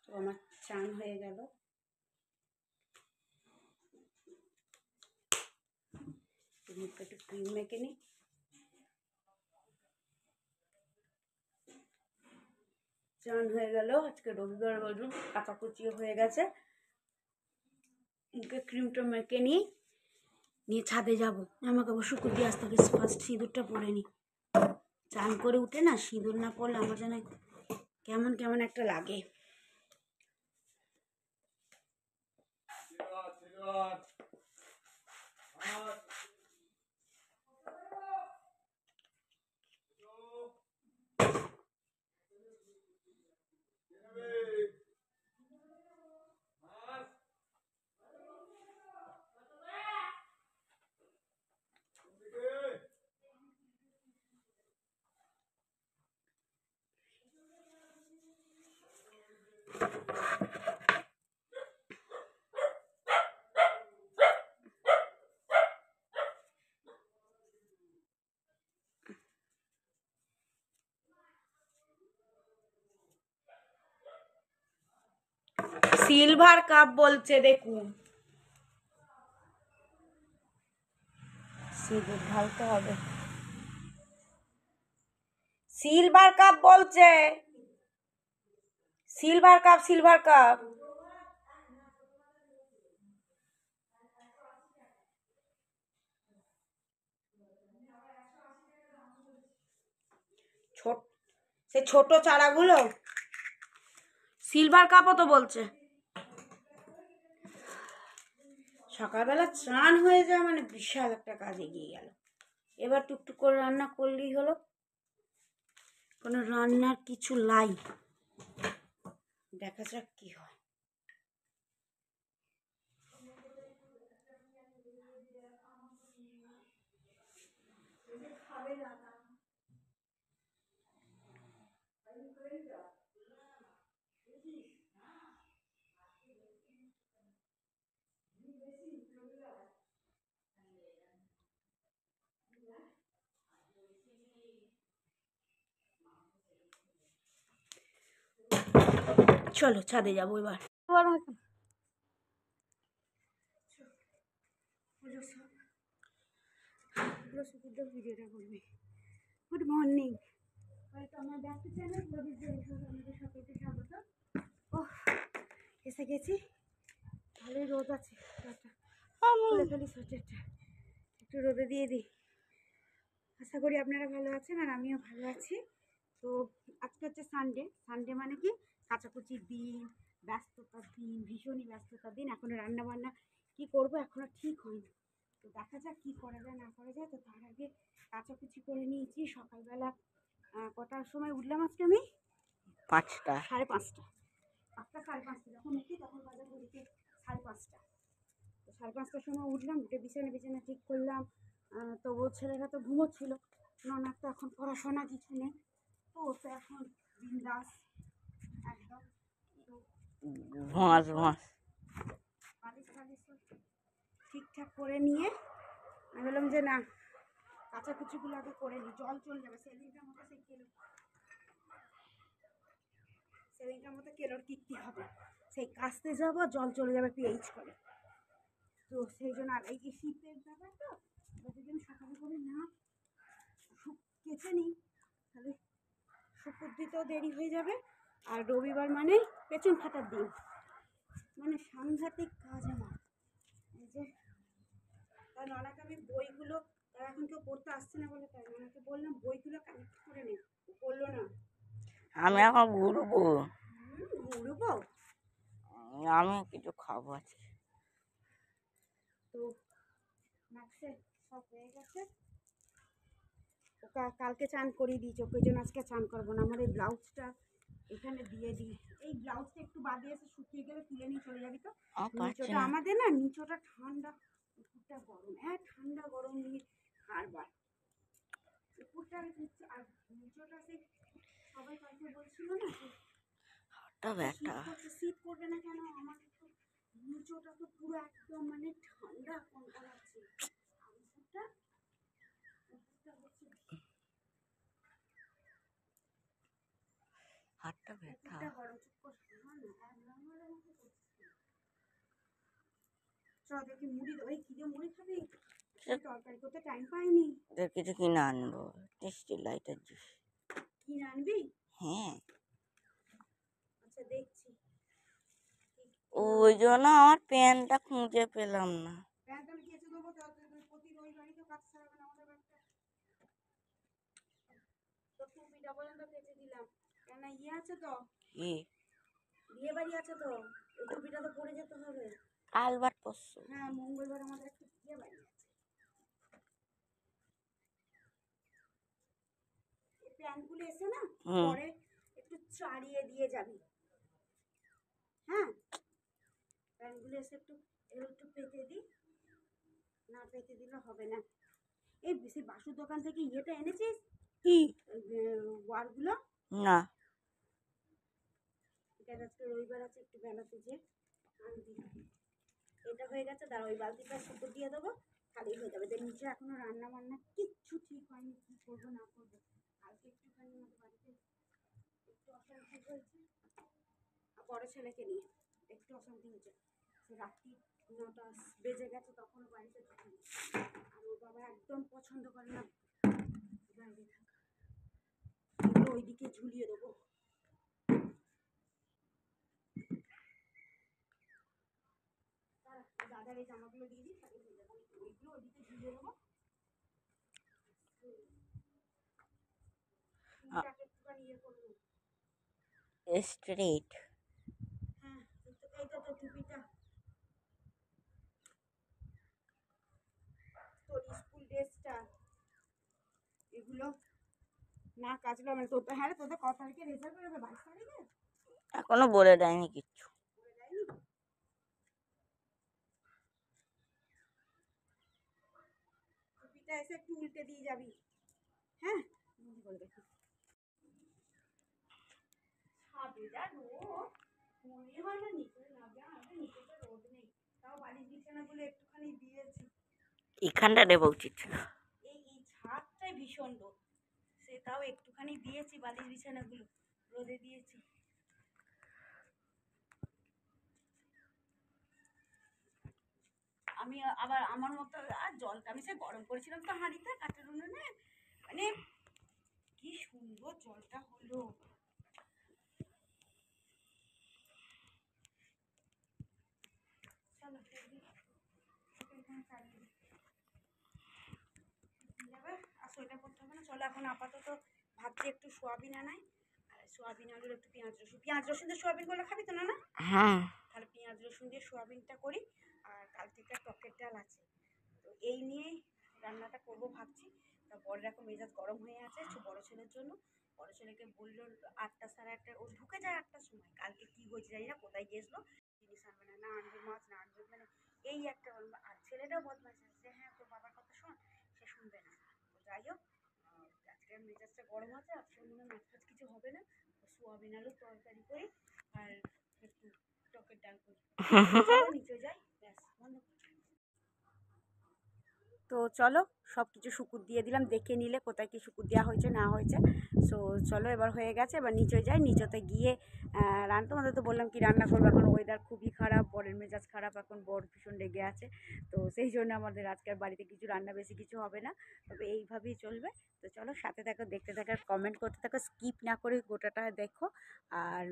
তো আমার চান হয়ে গেল। মুখে একটু ক্রিম মেখে নিই। চান হয়ে গেল। আজকে রবিবার বলুন, কাচাকুচিও হয়ে গেছে। মুখে ক্রিমটা মেখে নিই, নিয়ে ছাদে যাবো। আমাকে অবশ্য শুকুতি আসতে হবে। ফার্স্ট সিঁদুরটা পরে নিই। চান করে উঠে না সিঁদুর না পরলে আমার যেন কেমন কেমন একটা লাগে। সিলভার কাপ বলছে, দেখুন সিঁদুর ঢালতে হবে। সিলভার কাপ বলছে, সিলভার কাপ, সিলভার কাপ। সে ছোট চারাগুলো সিলভার কাপও তো বলছে। সকালবেলা স্নান হয়ে যায় মানে বিশাল একটা কাজ এগিয়ে গেল। এবার টুকটুক করে রান্না করলেই হলো। কোনো রান্নার কিছু লাই, দেখা যাক কি হয়। চলো ছাদে যাবো এবার। ভিডিওটা করবে। গুড মর্নিং, আমার ব্যাকটি চ্যানেল আপনাদের সকলকে স্বাগত। ও এসে গেছি, ভালোই রোদ আছে। ফেলি সোয়েটারটা একটু রোদে দিয়ে দিই। আশা করি আপনারা ভালো আছেন আর আমিও ভালো আছি। তো আজকে হচ্ছে সানডে। সানডে মানে কি কাচাকুচির দিন, ব্যস্ততার দিন, ভীষণই ব্যস্ততার দিন। এখনো রান্না বান্না কি করব এখনো ঠিক হয়নি। তো দেখা যাক কি করা যায় না করা যায়। তো তার আগে কাচাকুচি করে নিয়েছি। সকালবেলা কটার সময় উঠলাম আজকে আমি? 5টা, 5:30। 5টা 5:30 যখন উঠি তখন বাজার ঘড়িতে 5:30। তো 5:30টার সময় উঠলাম, উঠে বিছানা ঠিক করলাম। তো ও ছেলেরা তো ঘুমোচ্ছিল, ননার তো এখন পড়াশোনা কিছু নেই। তো ও তো এখন বিন্দাস একদম। ঠিকঠাক করে নিয়ে আমি বললাম যে না কাচাকুচিগুলো আগে করে নিই, জল চলে যাবে। সেদিনটার মতো কেলোর কিকটি হবে, সেই কাচতে যাবো জল চলে যাবে পিএইচ করে। তো সেই জন্য আর এই যে শীতের ব্যাপার তো যদি আমি সকালে করে না কেচে নিই তাহলে শুকুর দিতেও দেরি হয়ে যাবে। আর রবিবার মানে পেছন ফাটার দিন, মানে সাংঘাতিক কাজ আমার। এই যে তাই ননাকে আমি বইগুলো, তারা এখন কেউ পড়তে আসছে না বলে তাই ননাকে বললাম বইগুলো কালেক্ট করে নে, বললো না। আমি এখন ঘুরবো। ঘুরবো, আমি কিছু খাবো আছে। তো ম্যাক্সে সব হয়ে গেছে। ওকে কালকে চান করিয়ে দিয়েছি, ওকে জন্য আজকে চান করবো না। আমার এই ব্লাউজটা এখানে দিয়ে দিই। এই ব্লাউজটা একটু বাদে এসে শুকিয়ে গেলে তুলে নিয়ে চলে যাবি। তো নিচোটা আমাদের না, নিচোটা ঠান্ডা, উপরটা গরম। ঠান্ডা গরম নিয়ে কারবার। উপরটা আর নিচোটা সেই সবাই কালকে বলছিল না শীত করবে না কেন, আমার তো নিচোটা তো পুরো একদম মানে ঠান্ডা কনকনাচ্ছে। উপরটা হচ্ছে হাতটা ব্যথা। গরম চুপ কর চল দেখি মুড়ি ওই কি দিয়ে মুড়ি খাবি তরকারি করতে টাইম পাইনি ওদের কিছু কিনে আনবো টেস্টি লাইটার জুস কিনে আনবি হ্যাঁ আচ্ছা দেখছি ওই জন্য আমার প্যান্টটা খুঁজে পেলাম না প্যান্ট আমি কেচে দেবো প্রতি রবিবারই তো কাজ ছাড়াবে না আমাদের ব্যাগটা তো টুপিটা পর্যন্ত কেচে দিলাম কেন ইয়ে আছে তো কি বিয়ে বাড়ি আছে তো ওই টুপিটা তো পরে যেতে হবে কালবার পরশু হ্যাঁ মঙ্গলবার আমাদের একটা বিয়ে বাড়ি আছে এই প্যান্টগুলো এসে না পরে একটু চাড়িয়ে দিয়ে যাবি হ্যাঁ প্যান্টগুলো এসে একটু পেতে দিই না পেতে দিলে হবে না এই বেশি বাসুর দোকান থেকে ইয়েটা এনেছিস কি ওয়ারগুলো না এটা আজকে রবিবার আছে একটু বেলাতে যে আনবি এটা হয়ে গেছে দাঁড়া ওই বালতিটা শুকো দিয়ে দেবো খালি হয়ে যাবে যে নিচে এখনো রান্না বান্না কিচ্ছু ঠিক হয়নি কী করবো না করবো কালকে একটুখানি আমাদের বাড়িতে একটু অশান্তি হয়েছে আর বড় ছেলেকে নিয়ে একটু অশান্তি হয়েছে সে রাত্রি 9টা বেজে গেছে তখনও বাড়িতে ঢুকিনি আর ওর বাবা একদম পছন্দ করে না বাইরে থাকা এগুলো ওইদিকে ঝুলিয়ে দেবো দাদার এই জামাগুলো দিয়ে দিই তাহলে হয়ে যাবে ওইগুলো ওইদিকে ঝুলিয়ে দেবো একটুখানি ইয়ে করবো স্ট্রেট হ্যাঁ এইটা তো টুপিটা তোর স্কুল ড্রেসটা এগুলো না কাচলে আমি তোর হ্যাঁ তোদের ক তারিখে রেজাল্ট বেরোবে 22 তারিখে এখনো বলে দেয়নি কিচ্ছু বলে দেয়নি টুপিটা এসে একটু উল্টে দিয়ে যাবি হ্যাঁ বলে দেখি ছাদে যা রোদ মনে হয় না নিচে নামবে আমাদের নিচে তো রোদ নেই তাও বাড়ির বিছানাগুলো একটুখানি দিয়েছি এখানটা দেওয়া উচিত ছিল এই ছাদটাই ভীষণ রোদ সেটাও একটুখানি দিয়েছি বালির বিছানাগুলো রোদে দিয়েছি আমি আবার আমার মতো আর জলটা আমি সে গরম করেছিলাম তো হাঁড়িতে কাঠের উনুনে মানে কি সুন্দর জলটা হলো চলো আর সোয়েটার করতে হবে না চলো এখন আপাতত ভাবছি একটু সোয়াবিন আনাই আর সোয়াবিন আলুর একটু পেঁয়াজ রসুন দিয়ে সোয়াবিন করলে খাবি তো না হ্যাঁ তাহলে পেঁয়াজ রসুন দিয়ে সোয়াবিনটা করি আর কাল থেকে টকের ডাল আছে তো এই নিয়েই রান্নাটা করবো ভাবছি তা বড়ের এখন মেজাজ গরম হয়ে আছে বড় ছেলের জন্য বড় ছেলেকে বললো 8টা সাড়ে 8টায় ও ঢুকে যায় 8টার সময় কালকে কী হয়েছে জানি না কোথায় গিয়েছিলো জিনিস আনবে না আনবে মাছ না আনবে মানে এই একটা আর ছেলেটাও বদমাইশ আছে হ্যাঁ তোর বাবার কথা শোন সে শুনবে না তো যাই হোক আজকে মেজাজটা গরম আছে আজকে মনে হয় মাছ টাছ কিছু হবে না সোয়াবিন আলুর তরকারি করি আর একটু টকের ডাল করি নিচে যাই ব্যাস বন্ধ তো চলো সব কিছু শুকুর দিয়ে দিলাম দেখে নিলে কোথায় কি শুকুর দেওয়া হয়েছে না হয়েছে সো চলো এবার হয়ে গেছে এবার নিচে যাই নিচেতে গিয়ে তোমাদের তো বললাম কি রান্না করবো এখন ওয়েদার খুবই খারাপ বরের মেজাজ খারাপ এখন বর ভীষণ রেগে আছে তো সেই জন্য আমাদের আজকের বাড়িতে কিছু রান্না বেশি কিছু হবে না তবে এইভাবেই চলবে তো চলো সাথে থাকো দেখতে থাকো কমেন্ট করতে থাকো স্কিপ না করে গোটাটা দেখো আর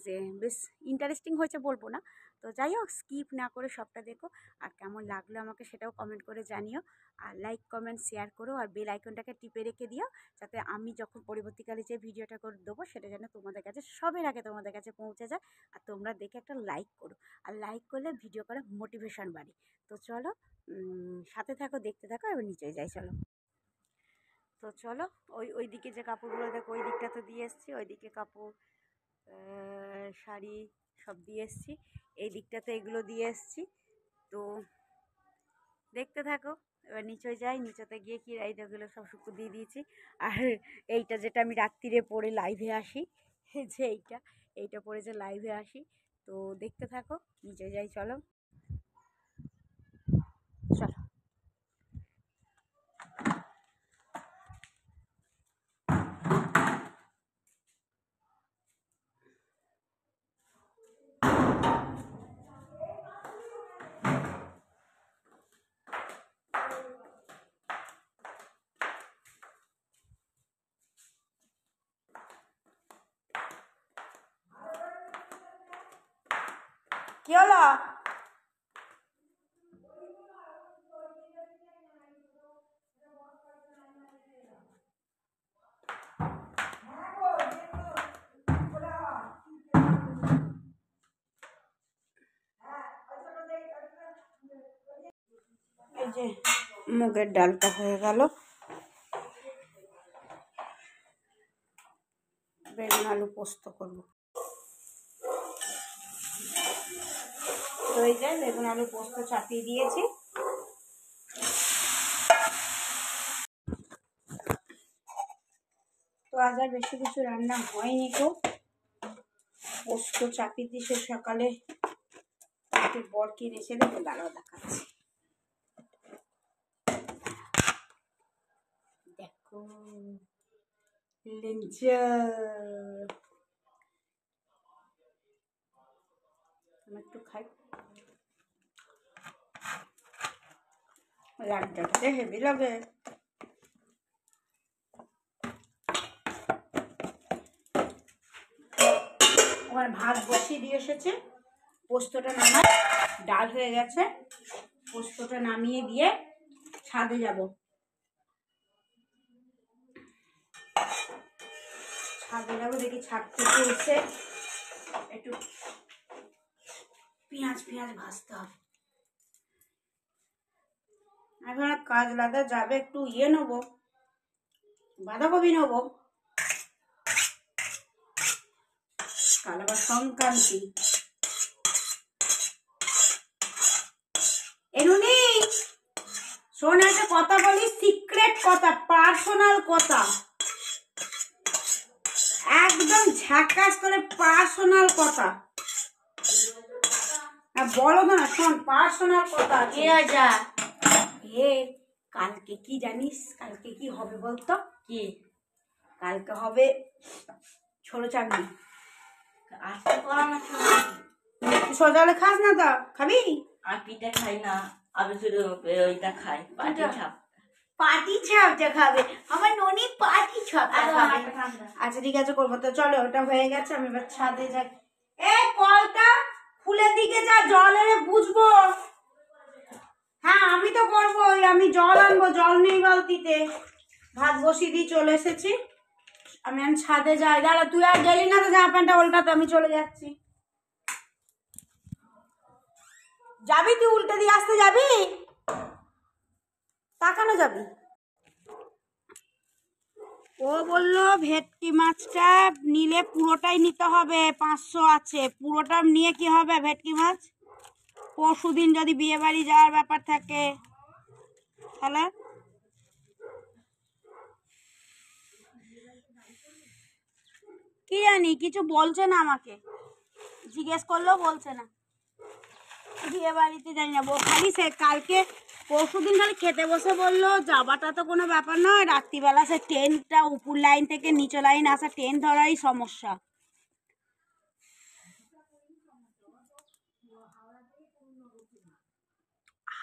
যে বেশ ইন্টারেস্টিং হয়েছে বলবো না তো যাই হোক স্কিপ না করে সবটা দেখো আর কেমন লাগলো আমাকে সেটাও কমেন্ট করে জানিও আর লাইক কমেন্ট শেয়ার করো আর বেল আইকনটাকে টিপে রেখে দিও যাতে আমি যখন পরবর্তীকালে যে ভিডিওটা করে দেবো সেটা যেন তোমাদের কাছে সবার আগে তোমাদের কাছে পৌঁছে যায় আর তোমরা দেখে একটা লাইক করো আর লাইক করলে ভিডিও করার মোটিভেশন বাড়ে তো চলো সাথে থাকো দেখতে থাকো এবার নিচে যাই চলো তো চলো ওই দিকে যে কাপড়গুলো দেখো ওই দিকটা তো দিয়ে এসছি ওইদিকে কাপড় শাড়ি সব দিয়ে এসছি এই দিকটাতে এগুলো দিয়ে এসছি তো দেখতে থাকো এবার নিচে যাই নিচেতে গিয়ে কি রাইডগুলো সব শুকু দিয়ে দিয়েছি আর এইটা যেটা আমি রাত্রিরে পরে লাইভে আসি যে এইটা পরে যে লাইভে আসি তো দেখতে থাকো নিচে যাই চলো চলো কি হলো? এই যে মুগের ডালটা হয়ে গেল, বেগুন আলু পোস্ত করবো। তো এই যে বেগুন আলু পোস্ত চাপিয়ে দিয়েছি। তো আজ আর বেশি কিছু রান্না হয়নি গো, পোস্ত চাপিয়ে দিয়েছে সকালে। একটু বর কিনে এসে দেখে দাঁড়াও দেখাচ্ছি। দেখো লেঞ্জা, আমি একটু খাই। রান্নাটা হেভি লাগে। আমার ভাত বসিয়ে দিয়ে এসেছে, পোস্তটা নামায়, ডাল হয়ে গেছে, পোস্তটা নামিয়ে দিয়ে ছাদে যাব। ছাদে যাবো, দেখি ছাদ থেকে এসে একটু পেঁয়াজ ভাজতে হবে। এখন কাজ লাগা যাবে, একটু ইয়ে নেবো, বাঁধাকপি নেবো, কাল আবার সংক্রান্তি। এনুনি শোন, একটা কথা বলি, সিক্রেট কথা, পার্সোনাল কথা, একদম ঝাকাস করে পার্সোনাল কথা। বলো না, শোন, পার্সোনাল কথা আছে। হে, কালকে কি জানিস? কালকে কি হবে বলতো? কি? কালকে হবে ছোট চাকরি। সজালে খাস না তো? খাবি? আর পিঠা খাই না, আমি শুধু ওইটা খাই, পাটি ছাপ। পাটি ছাপটা খাবে আমার ননি, পাটি ছাপটা খাবে। আচ্ছা ঠিক আছে, করবো। তো চলো, ওটা হয়ে গেছে, আমি এবার ছাদে যাই। এ কলটা ফুলের দিকে যা, জল এনে বুঝবো। হ্যাঁ আমি তো করবোই, আমি জল আনবো, জল নেই বালতিতে। ভাত বসিয়ে দিয়ে চলে এসেছি, আমি ছাদে যাই। দাঁড়া, তুই আর গেলি না তো জামা প্যান্টটা উল্টাতে, আমি চলে যাচ্ছি। যাবি তুই? উল্টে দিয়ে আসতে যাবি? তাকানো যাবি? ও বললো ভেটকি মাছটা নিলে পুরোটাই নিতে হবে, 500 আছে। পুরোটা নিয়ে কি হবে ভেটকি মাছ? পরশুদিন যদি বিয়ে বাড়ি যাওয়ার ব্যাপার থাকে তাহলে কি জানি, কিছু বলছে না আমাকে, জিজ্ঞেস করলেও বলছে না। বিয়ে বাড়িতে জানি না, খালি সে কালকে পরশুদিন খালি খেতে বসে বললো যাবাটা তো কোনো ব্যাপার নয়, রাত্রিবেলা সে ট্রেনটা উপর লাইন থেকে নিচে লাইন আসা ট্রেন ধরারই সমস্যা।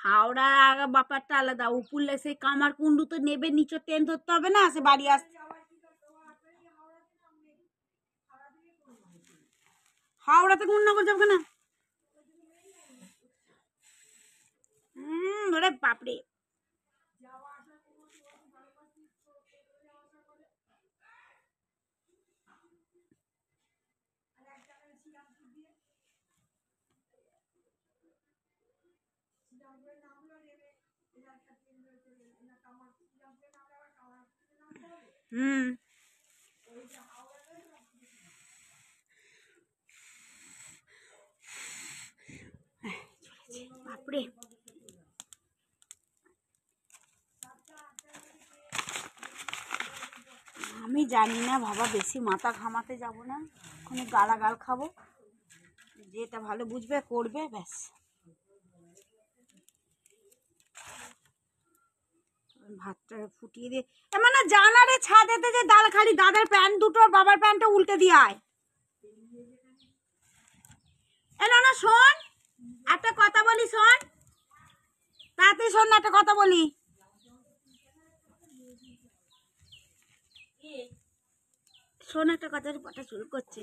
হাওড়ার আগে ব্যাপারটা আলাদা, উপর সেই কামারকুণ্ডু তো নেবে, নিচে ট্রেন ধরতে হবে না, সে বাড়ি আসতে। হাওড়া থেকে উন্নগর যাবো না? ওরে বাপরে। বাপরে, আমি জানি না বাবা, বেশি মাথা ঘামাতে যাব না, কোনো গালাগাল খাবো, যেটা ভালো বুঝবে করবে, ব্যাস। ভাতটা ফুটিয়ে দিয়ে মানে জানারে ছাদেতে যে দাল, খালি দাদার প্যান্ট দুটো বাবার প্যান্টটা উল্টে দিয়ে আয়। এলো না, শোন একটা কথা বলি, শোন তাড়াতাড়ি শোন না, একটা কথা বলি। শোন একটা কথা, পটা চুল করছে।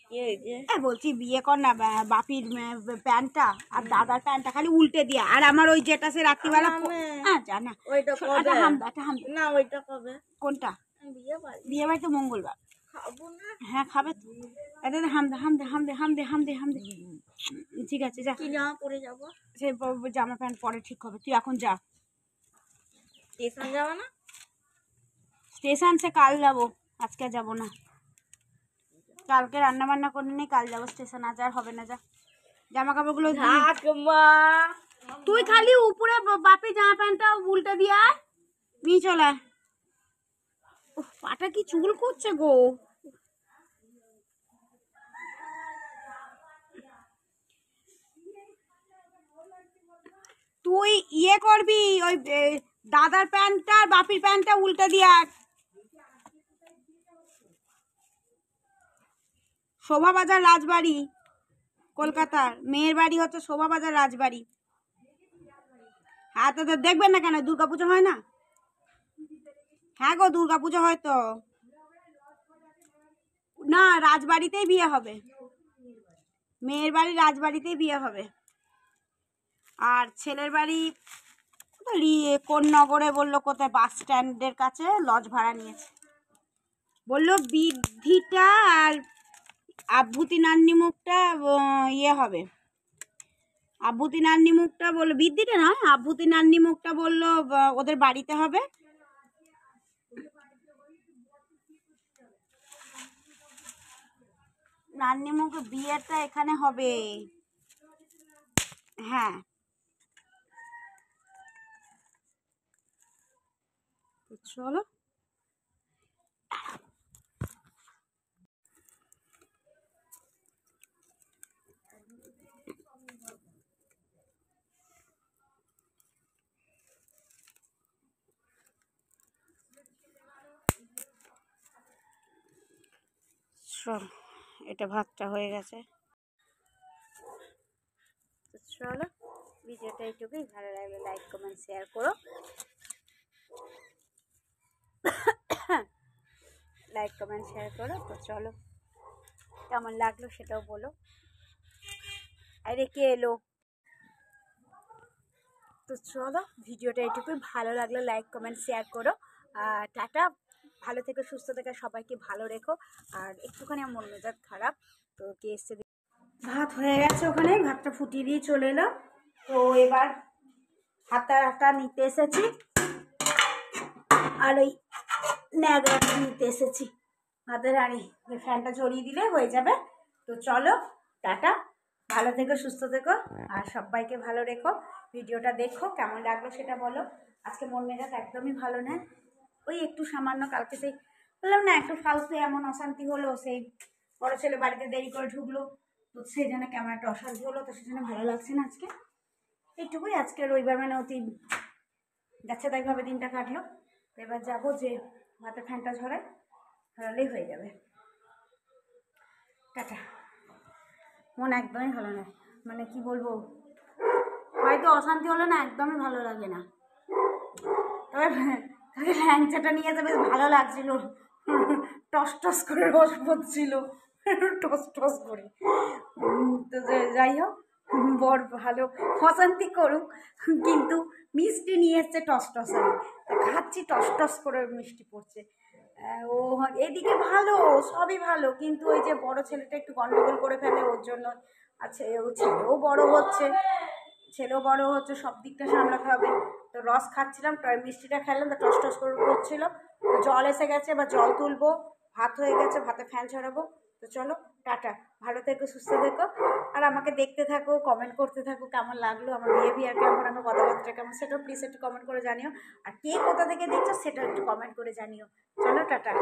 কি হয়েছে? বলছি বিয়ে কর না, বাপির প্যান্টটা আর দাদার প্যান্টটা খালি উল্টে দিয়ে, আর আমার ওই যেটা সে রাত্রিবেলা জানা ওইটা কবে? না ওইটা কবে? কোনটা? বিয়ে বাড়ি তো মঙ্গলবার। খাবো না। হ্যাঁ খাবে তো। এটা হামদে হামদে হামদে হামদে হামদে হামদে। ঠিক আছে যা। কি জামা পরে যাবো? সে জামা প্যান্ট পরে ঠিক হবে, তুই এখন যা। স্টেশন যাবো না? স্টেশন সে কাল যাবো, আজকে যাব না। কালকে রান্না বান্না করে নিই, কাল যাবো স্টেশন। আজ আর হবে না, যা জামা কাপড়গুলো মা। তুই খালি উপরে বাপি জামা প্যান্টটা উল্টে দিয়ে আয়, নিয়ে চলে আয়। উফ, পাটা কি চুল করছে গো। তুই ইয়ে করবি, ওই দাদার প্যান্টটা আর বাপির প্যান্টটা উল্টে দিয়ে আয়। শোভাবাজার রাজবাড়ি, কলকাতার। মেয়ের বাড়ি হচ্ছে শোভাবাজার রাজবাড়ি। হ্যাঁ তো দেখবেন না কেন, দুর্গাপুজো হয় না? হ্যাঁ গো দুর্গাপুজো হয় তো। না রাজবাড়িতেই বিয়ে হবে, মেয়ের বাড়ি রাজবাড়িতেই বিয়ে হবে। আর ছেলের বাড়ি কোন নগরে বললো, কোথায় বাস স্ট্যান্ডের কাছে লজ ভাড়া নিয়েছে। বললো বৃদ্ধিটা আর আভূতি নান্নি মুখটা ইয়ে হবে। আভূতি নান্নি মুখটা বললো, বৃদ্ধিটা নয়, আভূতি নান্নি মুখটা বললো ওদের বাড়িতে হবে। নান্নি মুখ বিয়েটা এখানে হবে। হ্যাঁ চলো। এটা ভাতটা হয়ে গেছে। চলো ভিডিওটা এইটুকুই, ভালো লাগলে লাইক কমেন্ট শেয়ার করো। লাইক কমেন্ট শেয়ার করো। তো চলো, কেমন লাগলো সেটাও বলো। আরে কে এলো? তো চলো ভিডিওটা এইটুকুই, ভালো লাগলে লাইক কমেন্ট শেয়ার করো। টাটা, ভালো থেকো, সুস্থ থেকো, সবাইকে ভালো রেখো। আর একটুখানি আমার মন মেজাজ খারাপ, তো কে এসছে। ভাত হয়ে গেছে ওখানে, ভাতটা ফুটিয়ে দিয়ে চলে এলো। তো এবার হাতা নিতে এসেছি, আর ওই ন্যাগড়াটা নিতে এসেছি। ভাতের হাঁড়ি, ফ্যানটা ঝরিয়ে দিলে হয়ে যাবে। তো চলো টাটা, ভালো থেকো, সুস্থ থেকো, আর সবাইকে ভালো রেখো। ভিডিওটা দেখো, কেমন লাগলো সেটা বলো। আজকে মন মেজাজ একদমই ভালো না, ওই একটু সামান্য কালকে সেই বললাম না, একটু ফালতু এমন অশান্তি হলো। সেই বড় ছেলে বাড়িতে দেরি করে ঢুকলো, তো সেই জন্য কেমন একটা অশান্তি হলো, তো সেই জন্য ভালো লাগছে না আজকে। এইটুকুই, আজকে রবিবার মানে অতি যাচ্ছে তাইভাবে দিনটা কাটলো। তো এবার যাবো, যে হাতে ফ্যানটা ধরালেই হয়ে যাবে। টাটা। মন একদমই ভালো না, মানে কি বলবো, হয়তো অশান্তি হলো না, একদমই ভালো লাগে না। তবে ল্যাংচাটা নিয়ে তো বেশ ভালো লাগছিল, টস টস করে রস পড়ছিল, টস টস করে। তো যাই হোক, বর ভালো অশান্তি করুক, কিন্তু মিষ্টি নিয়ে এসছে টস টস। আমি খাচ্ছি, টস টস করে মিষ্টি পড়ছে। ও এদিকে ভালো, সবই ভালো, কিন্তু ওই যে বড় ছেলেটা একটু গন্ডগোল করে ফেলে, ওর জন্য। আচ্ছা ও ছেলেও বড় হচ্ছে, সব দিকটা সামলাতে হবে। তো রস খাচ্ছিলাম, মিষ্টিটা খেলাম, তো টস টস করে পড়ছিল। তো জল এসে গেছে, এবার জল তুলবো, ভাত হয়ে গেছে, ভাতে ফ্যান ছড়াবো। তো চলো টাটা, ভালো থেকো, সুস্থ থেকো, আর আমাকে দেখতে থাকো, কমেন্ট করতে থাকো, কেমন লাগলো আমার বিহেভিয়ার, কেমন আমার কথাবার্তা কেমন, সেটাও প্লিজ একটু কমেন্ট করে জানিও। আর কে কোথা থেকে দেখছো সেটাও একটু কমেন্ট করে জানিও। চলো টাটা।